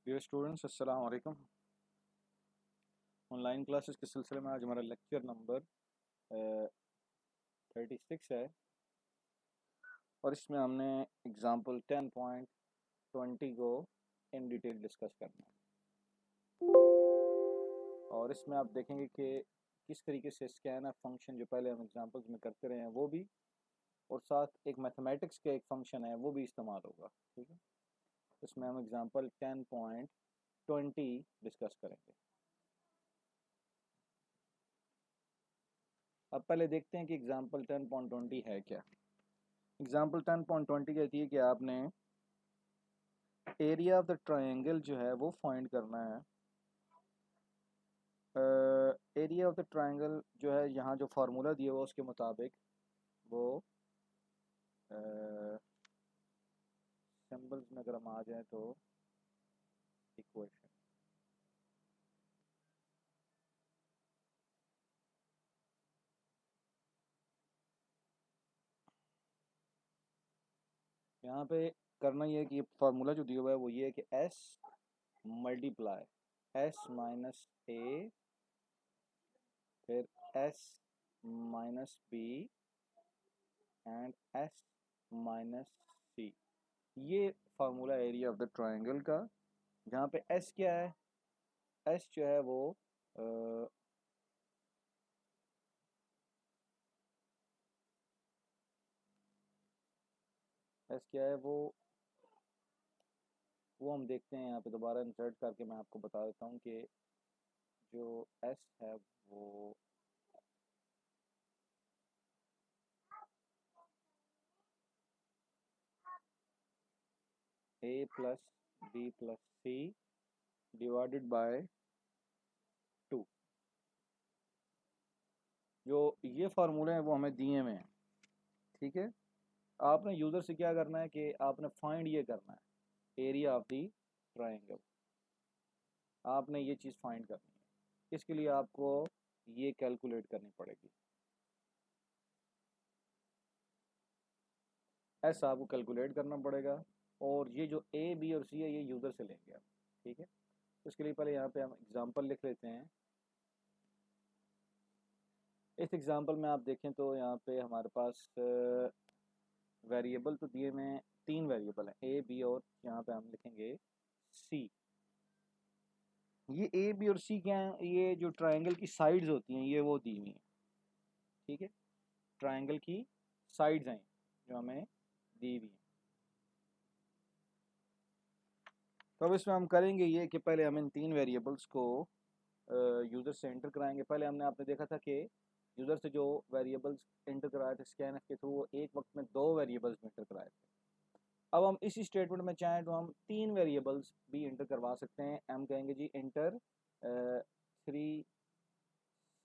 Dear students, अस्सलाम वालेकुम। Online classes के सिलसिले में आज हमारा लेक्चर नंबर 36 है और इसमें हमने एग्जांपल 10.20 को इन डिटेल डिस्कस करना है। और इसमें आप देखेंगे कि किस तरीके से स्कैन एफ फंक्शन जो पहले हम एग्जांपल्स में करते रहे हैं वो भी, और साथ एक मैथमेटिक्स का एक फंक्शन है वो भी इस्तेमाल होगा। ठीक है, इसमें हम एग्जांपल 10.20 डिस्कस करेंगे। अब पहले देखते हैं कि एग्जांपल 10.20 है क्या। एग्जाम्पल 10.20 कहती है कि आपने एरिया ऑफ द ट्रायंगल जो है वो फाइंड करना है। एरिया ऑफ द ट्रायंगल जो है, यहाँ जो फार्मूला दिया हुआ उसके मुताबिक वो सिंबल्स में अगर हम आ जाए तो इक्वेशन, यहाँ पे करना ये है कि फार्मूला जो दिया हुआ है वो ये है कि S multiply S minus A, फिर S minus B and S minus C. ये formula area of the triangle का, जहाँ पे एस क्या है, एस जो है वो एस क्या है वो हम देखते हैं। यहाँ पे दोबारा इंसर्ट करके मैं आपको बता देता हूँ कि जो एस है वो A plus B plus C divided by 2। जो ये फार्मूले हैं वो हमें दिए हुए हैं। ठीक है, आपने यूज़र से क्या करना है कि आपने फाइंड ये करना है एरिया ऑफ दी ट्राइंगल। आपने ये चीज़ फाइंड करनी है, इसके लिए आपको ये कैलकुलेट करनी पड़ेगी। एस आपको कैलकुलेट करना पड़ेगा, और ये जो ए बी और सी है ये यूज़र से लेंगे आप। ठीक है, तो इसके लिए पहले यहाँ पे हम एग्जांपल लिख लेते हैं। इस एग्जांपल में आप देखें तो यहाँ पे हमारे पास वेरिएबल तो दिए हुए हैं, 3 वेरिएबल हैं ए बी, और यहाँ पे हम लिखेंगे सी। ये ए बी और सी क्या है, ये जो ट्राइंगल की साइड्स होती हैं ये वो दी हुई हैं। ठीक है, ट्राइंगल की साइड्स हैं जो हमें दी हुई हैं। तो अब इसमें हम करेंगे ये कि पहले हम इन 3 वेरिएबल्स को यूज़र से एंटर कराएंगे। पहले आपने देखा था कि यूज़र से जो वेरिएबल्स एंटर कराए थे स्कैन के थ्रू, वो एक वक्त में 2 वेरिएबल्स में एंटर कराए थे। अब हम इसी स्टेटमेंट में चाहें तो हम 3 वेरिएबल्स भी एंटर करवा सकते हैं। हम कहेंगे जी enter 3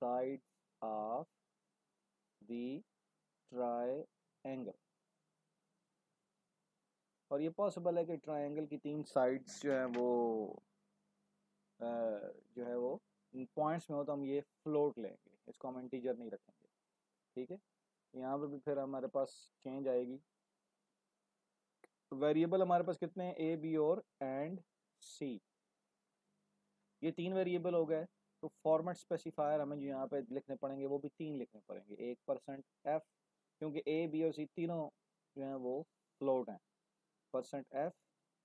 sides of the triangle, और ये पॉसिबल है कि ट्रायंगल की 3 साइड्स जो है वो जो है वो पॉइंट्स में हो, तो हम ये फ्लोट लेंगे, इसको हम इंटीजर नहीं रखेंगे। ठीक है, यहाँ पर भी फिर हमारे पास चेंज आएगी। वेरिएबल हमारे पास कितने हैं, ए बी और एंड सी। ये 3 वेरिएबल हो गए, तो फॉर्मेट स्पेसिफायर हमें जो यहाँ पे लिखने पड़ेंगे वो भी 3 लिखने पड़ेंगे। एक परसेंट एफ, क्योंकि ए बी और सी तीनों जो हैं वो फ्लोट हैं, परसेंट एफ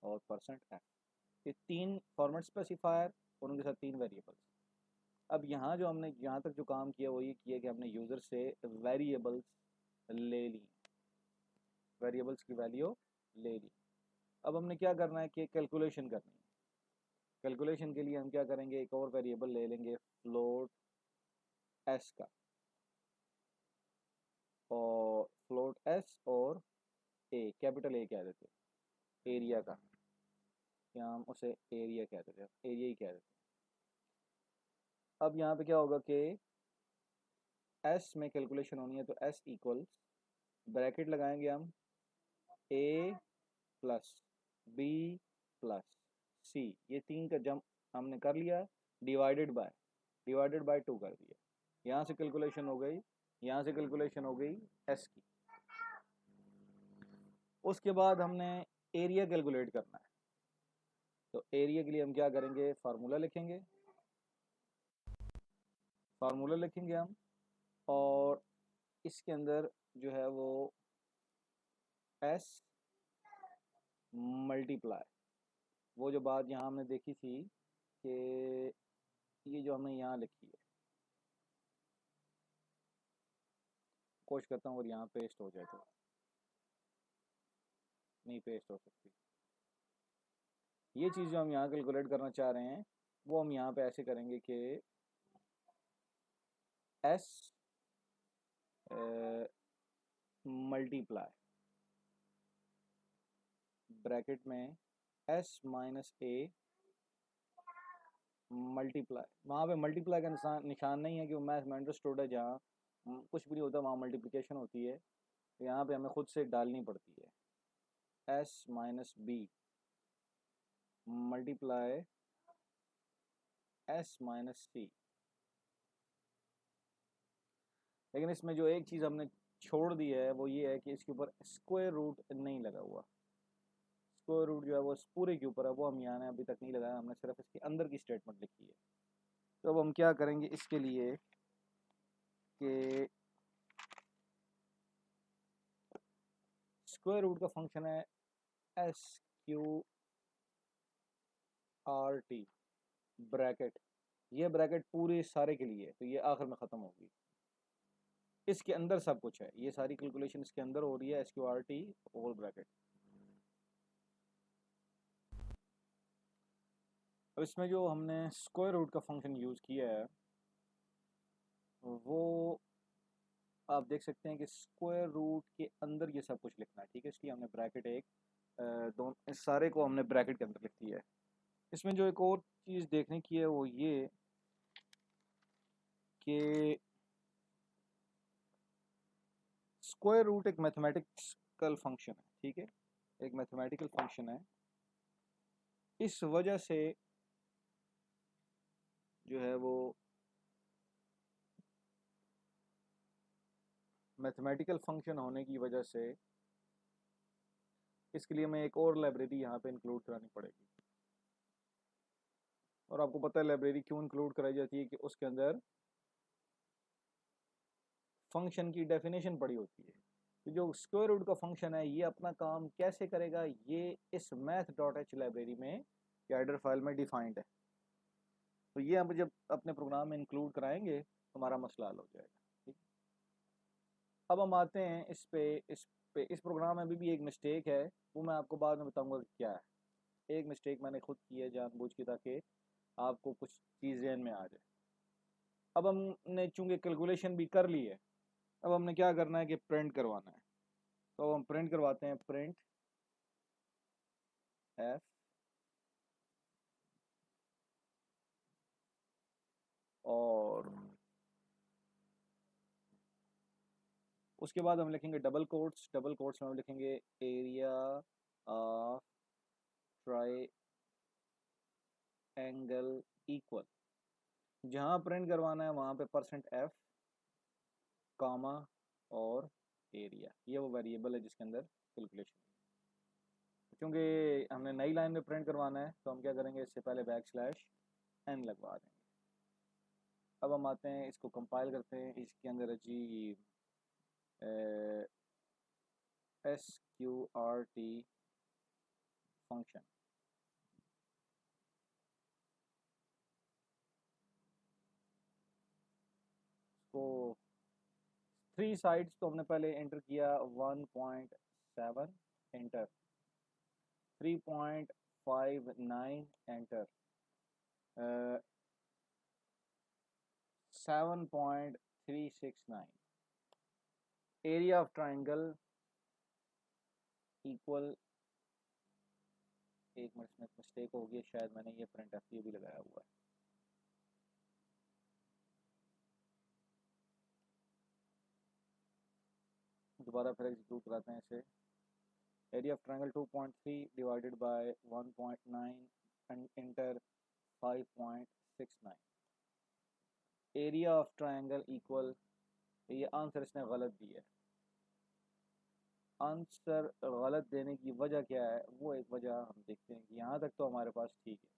और परसेंट एफ। ये 3 फॉर्मेट स्पेसिफायर और उनके साथ 3 वेरिएबल्स। अब यहाँ जो हमने यहाँ तक जो काम किया वो ये किया कि हमने यूज़र से वेरिएबल्स ले ली, वेरिएबल्स की वैल्यू ले ली। अब हमने क्या करना है कि कैलकुलेशन करनी है। कैलकुलेशन के लिए हम क्या करेंगे, एक और वेरिएबल ले लेंगे फ्लोट एस का, और फ्लोट एस और ए, कैपिटल ए कह देते हैं एरिया का, या हम उसे एरिया कह देते हैं, एरिया ही कह देते हैं। अब यहाँ पे क्या होगा कि एस में कैलकुलेशन होनी है, तो एस इक्वल्स ब्रैकेट लगाएंगे हम ए प्लस बी प्लस सी, ये 3 का जम हमने कर लिया, डिवाइडेड बाय 2 कर दिया। यहाँ से कैलकुलेशन हो गई, यहाँ से कैलकुलेशन हो गई एस की। उसके बाद हमने एरिया कैलकुलेट करना है। तो एरिया के लिए हम क्या करेंगे, फार्मूला लिखेंगे, हम, और इसके अंदर जो है वो एस मल्टीप्लाई, वो जो बात यहाँ हमने देखी थी कि ये जो हमने यहाँ लिखी है, कोशिश करता हूँ और यहाँ पेस्ट हो जाए, तो नहीं पेस्ट हो सकती। ये चीज़ जो हम यहाँ कैलकुलेट करना चाह रहे हैं वो हम यहाँ पे ऐसे करेंगे कि एस मल्टीप्लाई ब्रैकेट में एस माइनस ए मल्टीप्लाई, वहाँ पे मल्टीप्लाई का निशान नहीं है कि वो मैथ में अंडरस्टूड है, जहाँ कुछ भी नहीं होता वहाँ मल्टीप्लिकेशन होती है, तो यहाँ पे हमें खुद से डालनी पड़ती है, S minus B multiply S minus C. लेकिन इसमें जो एक चीज़ हमने छोड़ दी है वो ये है कि इसके ऊपर स्क्वायर रूट नहीं लगा हुआ, स्क्वायर रूट जो है वो पूरे के ऊपर है, वो हम यहाँ ने अभी तक नहीं लगाया, हमने सिर्फ इसके अंदर की स्टेटमेंट लिखी है। तो अब हम क्या करेंगे इसके लिए कि स्क्वायर रूट का फंक्शन है S Q R T bracket, ये ब्रैकेट पूरे सारे के लिए, तो ये आखिर में ख़त्म होगी, इसके अंदर सब कुछ है, ये सारी कैलकुलेशन इसके अंदर हो रही है, S Q R T whole bracket. अब इसमें जो हमने स्क्वायर रूट का फंक्शन यूज़ किया है वो आप देख सकते हैं कि स्क्वायर रूट के अंदर ये सब कुछ लिखना है, ठीक है, इसलिए हमने ब्रैकेट एक दोनों इस सारे को हमने ब्रैकेट के अंदर लिख दिया है। इसमें जो एक और चीज़ देखने की है वो ये कि स्क्वायर रूट एक मैथमेटिकल फंक्शन है, ठीक है, एक मैथमेटिकल फंक्शन है, इस वजह से जो है वो मैथमेटिकल फंक्शन होने की वजह से इसके लिए हमें एक और लाइब्रेरी यहाँ पे इंक्लूड करानी पड़ेगी। और आपको पता है लाइब्रेरी क्यों इंक्लूड कराई जाती है कि उसके अंदर फंक्शन की डेफिनेशन पड़ी होती है। तो जो स्क्वायर रूट का फंक्शन है ये अपना काम कैसे करेगा, ये इस math.h लाइब्रेरी में या हेडर फाइल में डिफाइंड है, तो ये हम जब अपने प्रोग्राम में इंक्लूड कराएंगे तो हमारा मसला हल हो जाएगा, ठीक। अब हम आते हैं इस प्रोग्राम में अभी भी एक मिस्टेक है, वो मैं आपको बाद में बताऊंगा कि क्या है। एक मिस्टेक मैंने खुद की है जानबूझ के, ताकि आपको कुछ चीज़ ध्यान में आ जाए। अब हमने चूंकि कैलकुलेशन भी कर ली है, अब हमने क्या करना है कि प्रिंट करवाना है, तो हम प्रिंट करवाते हैं, प्रिंट एफ और उसके बाद हम लिखेंगे डबल कोट्स में हम लिखेंगे area of try angle equal, जहाँ प्रिंट करवाना है वहाँ पे %f कामा और एरिया, ये वो वेरिएबल है जिसके अंदर कैलकुलेशन, क्योंकि हमने नई लाइन में प्रिंट करवाना है तो हम क्या करेंगे, इससे पहले \n लगवा देंगे। अब हम आते हैं इसको कंपाइल करते हैं, इसके अंदर है जी SQRT फंक्शन, तो 3 साइड्स तो हमने पहले एंटर किया 1.7 enter, 3.59 enter, 7.369, area of triangle equal, एक मिनट में मिस्टेक हो गई, शायद मैंने ये प्रिंट एफ भी लगाया हुआ है, दोबारा फिर एग्जीक्यूट कराते हैं इसे। Area of triangle 2.3 divided by 1.9 and inter 5.69, area of triangle equal, ये आंसर इसने गलत दिया है, आंसर गलत देने की वजह क्या है, वो एक वजह हम देखते हैं कि यहाँ तक तो हमारे पास ठीक है।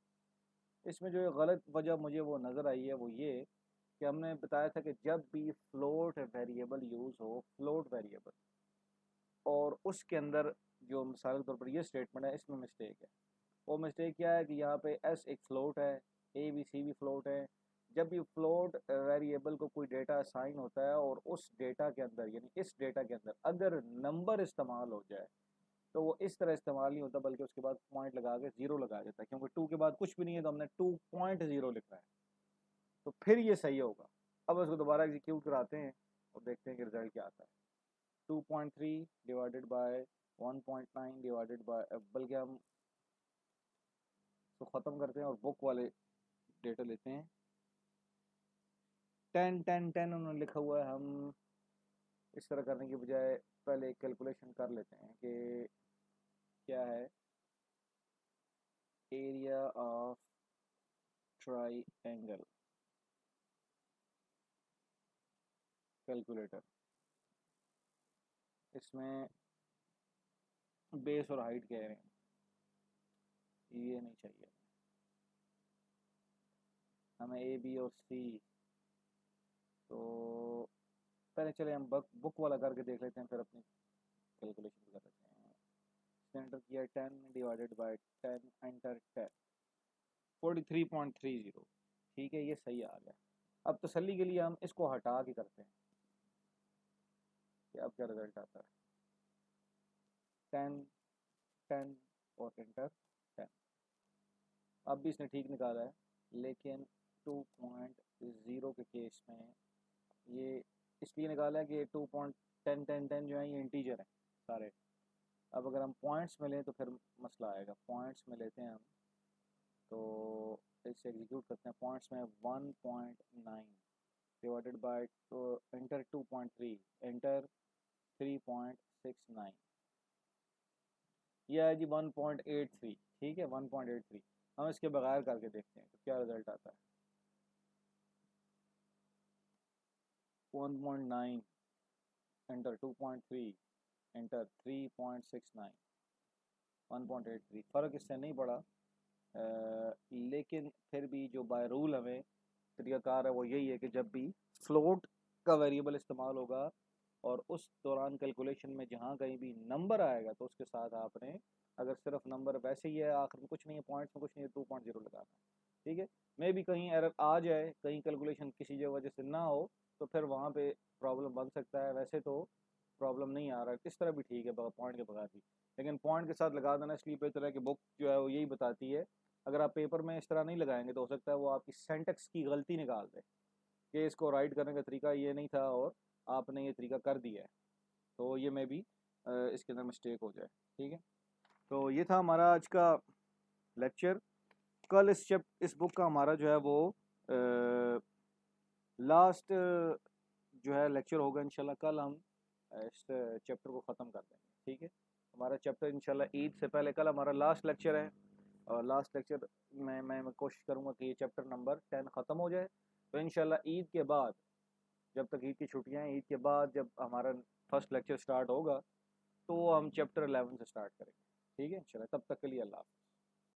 इसमें जो गलत वजह मुझे वो नज़र आई है वो ये कि हमने बताया था कि जब भी फ्लोट वेरिएबल यूज़ हो, फ्लोट वेरिएबल, और उसके अंदर जो मिसाल के तौर पर ये स्टेटमेंट है, इसमें मिस्टेक है। वो मिस्टेक क्या है कि यहाँ पे एस एक फ़्लोट है, ए बी सी भी फ़्लोट है। जब भी फ़्लोट वेरिएबल को कोई डेटा असाइन होता है और उस डेटा के अंदर, यानी इस डेटा के अंदर अगर नंबर इस्तेमाल हो जाए तो वो इस तरह इस्तेमाल नहीं होता, बल्कि उसके बाद पॉइंट लगा के ज़ीरो लगा देता है, क्योंकि टू के बाद कुछ भी नहीं है तो हमने 2.0 लिखा है, तो फिर ये सही होगा। अब उसको दोबारा एग्जीक्यूट कराते हैं और देखते हैं कि रिजल्ट क्या आता है। 2.3 डिवाइडेड बाय 1.9 डिवाइडेड बाय, बल्कि हम तो ख़त्म करते हैं और बुक वाले डेटा लेते हैं। 10 उन्होंने लिखा हुआ है, हम इस तरह करने की बजाय पहले एक कैलकुलेशन कर लेते हैं कि क्या है एरिया ऑफ ट्राइएंगल। कैलकुलेटर, इसमें बेस और हाइट कह रहे हैं, ये नहीं चाहिए हमें, ए बी और सी। तो पहले चले हम बुक वाला करके देख लेते हैं, फिर अपनी कैलकुलेशन कर लेते हैं। सेंटर किया 10 डिवाइडेड बाय 10, एंटर 10, 43.30। ठीक है, ये सही आ गया। अब तसल्ली के लिए हम इसको हटा के करते हैं कि अब क्या रिजल्ट आता है। 10, 10 और एंटर 10। अब भी इसने ठीक निकाला है, लेकिन 2.0 के केस में ये इसलिए निकाला है कि 2.10 जो है ये इंटीजर हैं सारे। अब अगर हम पॉइंट्स में लें तो फिर मसला आएगा। पॉइंट्स में लेते हैं हम, तो इसे एग्जीक्यूट करते हैं। पॉइंट्स में 1.9 डिवाइडेड बाय एंटर 2.3, एंटर 3.69, यह है जी 1.83। ठीक है, 1.83। हम इसके बगैर करके देखते हैं तो क्या रिजल्ट आता है। 1.9, एंटर 2.3, एंटर 3.69, 1.83। फ़र्क इससे नहीं पड़ा, लेकिन फिर भी जो बाय रूल हमें तरीक़ाकार है वो यही है कि जब भी फ्लोट का वेरिएबल इस्तेमाल होगा और उस दौरान कैलकुलेशन में जहाँ कहीं भी नंबर आएगा तो उसके साथ आपने, अगर सिर्फ नंबर वैसे ही है, आखिर में कुछ नहीं है, पॉइंट्स में कुछ नहीं है, 2.0 लगाना है। ठीक है, मे भी कहीं एरर आ जाए, कहीं कैलकुलेशन किसी वजह से ना हो, तो फिर वहाँ पे प्रॉब्लम बन सकता है। वैसे तो प्रॉब्लम नहीं आ रहा है, किस तरह भी ठीक है पॉइंट के बगैर भी, लेकिन पॉइंट के साथ लगा देना इसलिए बेहतर है कि बुक जो है वो यही बताती है। अगर आप पेपर में इस तरह नहीं लगाएंगे तो हो सकता है वो आपकी सेंटेक्स की गलती निकाल दे कि इसको राइट करने का तरीका ये नहीं था और आपने ये तरीका कर दिया है, तो ये में भी इसके अंदर मिस्टेक हो जाए। ठीक है, तो ये था हमारा आज का लेक्चर। कल इस बुक का हमारा जो है वो लास्ट जो है लेक्चर होगा इंशाल्लाह। कल हम इस चैप्टर को ख़त्म कर देंगे। ठीक है, हमारा चैप्टर इंशाल्लाह ईद से पहले, कल हमारा लास्ट लेक्चर है, और लास्ट लेक्चर में मैं कोशिश करूँगा कि ये चैप्टर नंबर 10 ख़त्म हो जाए। तो इंशाल्लाह ईद के बाद, जब तक ईद की छुट्टियाँ हैं, ईद के बाद जब हमारा फर्स्ट लेक्चर स्टार्ट होगा तो हम चैप्टर 11 से स्टार्ट करेंगे। ठीक है इंशाल्लाह, तब तक के लिए अल्लाह।